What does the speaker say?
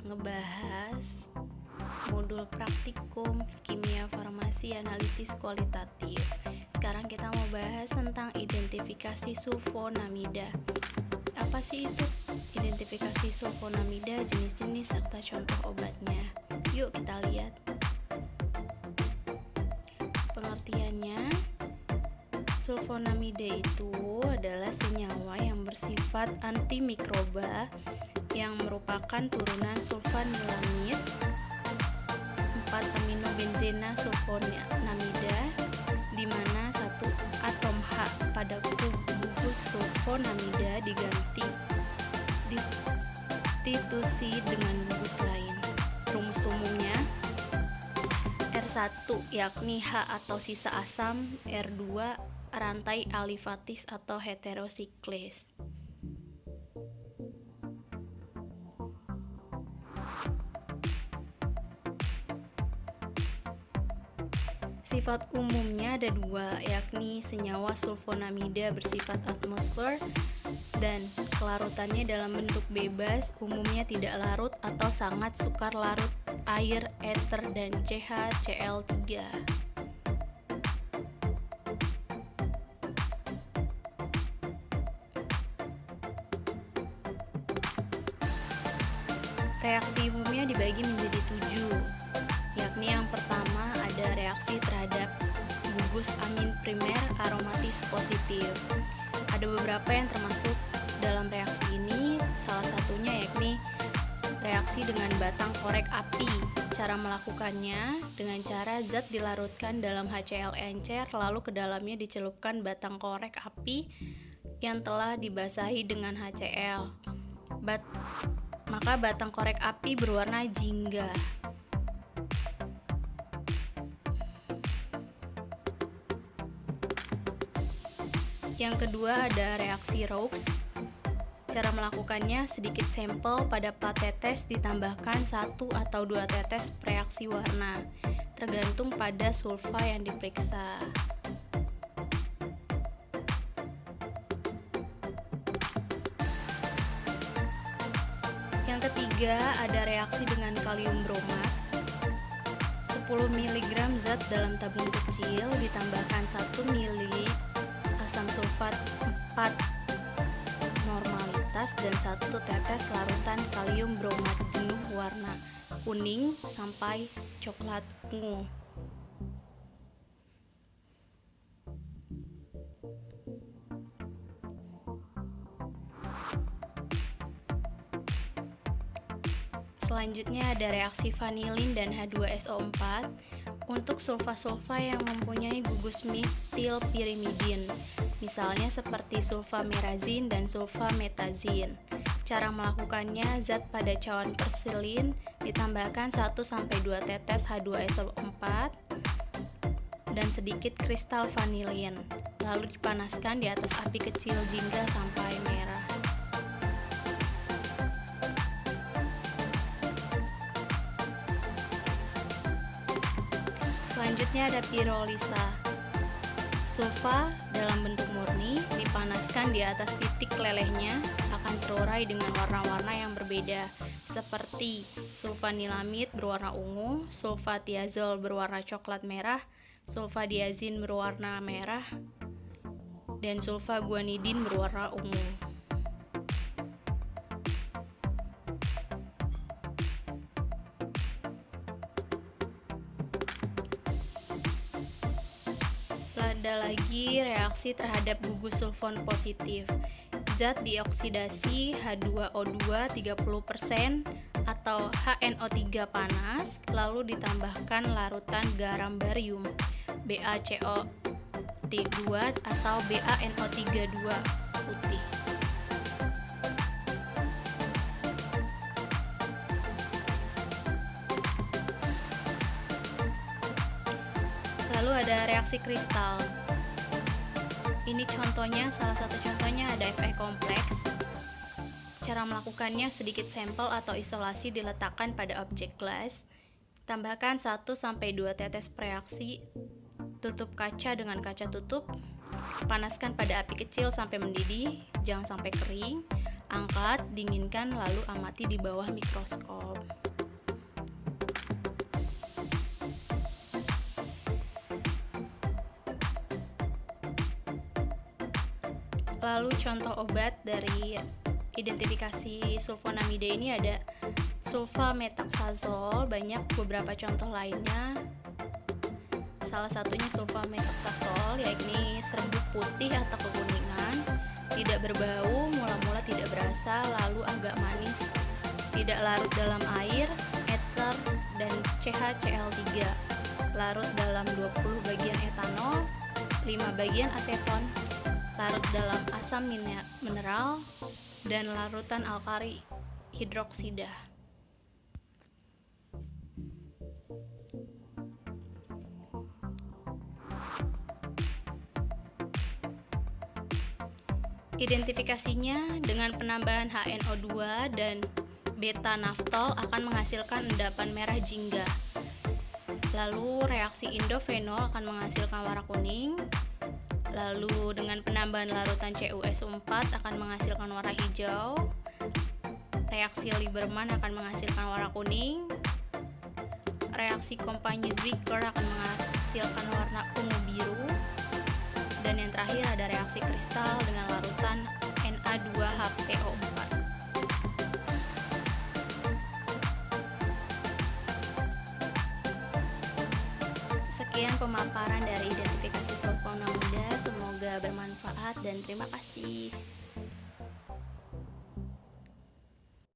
ngebahas modul praktikum kimia farmasi analisis kualitatif. Sekarang kita mau bahas tentang identifikasi sulfonamida. Apa sih itu identifikasi sulfonamida, jenis-jenis serta contoh obatnya? Yuk kita lihat. Pengertiannya, sulfonamida itu adalah senyawa yang bersifat antimikroba yang merupakan turunan sulfanilamid 4-aminobenzena sulfonamida, di mana satu atom H pada gugus sulfonamida diganti distitusi dengan gugus lain. Rumus umumnya R1 yakni H atau sisa asam, R2 rantai alifatis atau heterosiklis. Sifat umumnya ada dua, yakni senyawa sulfonamida bersifat atmosfer dan kelarutannya dalam bentuk bebas, umumnya tidak larut atau sangat sukar larut air, ether, dan CH-Cl3. Reaksi umumnya dibagi menjadi 7, yakni yang pertama ada reaksi terhadap gugus amin primer aromatis positif. Ada beberapa yang termasuk dalam reaksi ini, salah satunya yakni reaksi dengan batang korek api. Cara melakukannya dengan cara zat dilarutkan dalam HCl encer, lalu ke dalamnya dicelupkan batang korek api yang telah dibasahi dengan HCl. Maka batang korek api berwarna jingga. Yang kedua ada reaksi Roux. Cara melakukannya, sedikit sampel pada plat tetes ditambahkan 1 atau 2 tetes reaksi warna, tergantung pada sulfa yang diperiksa. Yang ketiga ada reaksi dengan kalium bromat. 10 mg zat dalam tabung kecil ditambahkan 1 ml asam sulfat 4 normalitas dan 1 tetes larutan kalium bromat jenuh warna kuning sampai coklat ungu. Selanjutnya ada reaksi vanilin dan H2SO4 untuk sulfa-sulfa yang mempunyai gugus metilpirimidin, misalnya seperti sulfamerazin dan sulfametazin. Cara melakukannya, zat pada cawan persilin ditambahkan 1-2 tetes H2SO4 dan sedikit kristal vanilin, lalu dipanaskan di atas api kecil jingga sampai merah. Selanjutnya ada pirolisa. Sulfa dalam bentuk murni dipanaskan di atas titik lelehnya akan terurai dengan warna-warna yang berbeda, seperti sulfanilamid berwarna ungu, sulfatiazol berwarna coklat merah, sulfadiazin berwarna merah, dan sulfaguanidin berwarna ungu. Ada lagi reaksi terhadap gugus sulfon positif. Zat dioksidasi H2O2 30% atau HNO3 panas, lalu ditambahkan larutan garam barium BaCO3 atau BaNO32 putih. Lalu ada reaksi kristal. Ini contohnya, salah satu contohnya ada Fe kompleks. Cara melakukannya, sedikit sampel atau isolasi diletakkan pada objek gelas. Tambahkan 1-2 tetes reaksi, tutup kaca dengan kaca tutup, panaskan pada api kecil sampai mendidih, jangan sampai kering, angkat, dinginkan, lalu amati di bawah mikroskop. Lalu contoh obat dari identifikasi sulfonamida ini ada sulfametaxazole, banyak beberapa contoh lainnya. Salah satunya sulfametaxazole, yakni serbuk putih atau kekuningan, tidak berbau, mula-mula tidak berasa, lalu agak manis, tidak larut dalam air, eter, dan CHCl3, larut dalam 20 bagian etanol, 5 bagian aseton, larut dalam asam mineral, dan larutan alkali hidroksida. Identifikasinya dengan penambahan HNO2 dan beta naftol akan menghasilkan endapan merah jingga. Lalu reaksi indofenol akan menghasilkan warna kuning. Lalu dengan penambahan larutan CuSO4 akan menghasilkan warna hijau. Reaksi Lieberman akan menghasilkan warna kuning. Reaksi Compagnie-Ziegler akan menghasilkan warna ungu biru. Dan yang terakhir ada reaksi kristal dengan larutan Na2HPO4. Sekian pemaparan dari identifikasi sulfonamida, semoga bermanfaat dan terima kasih.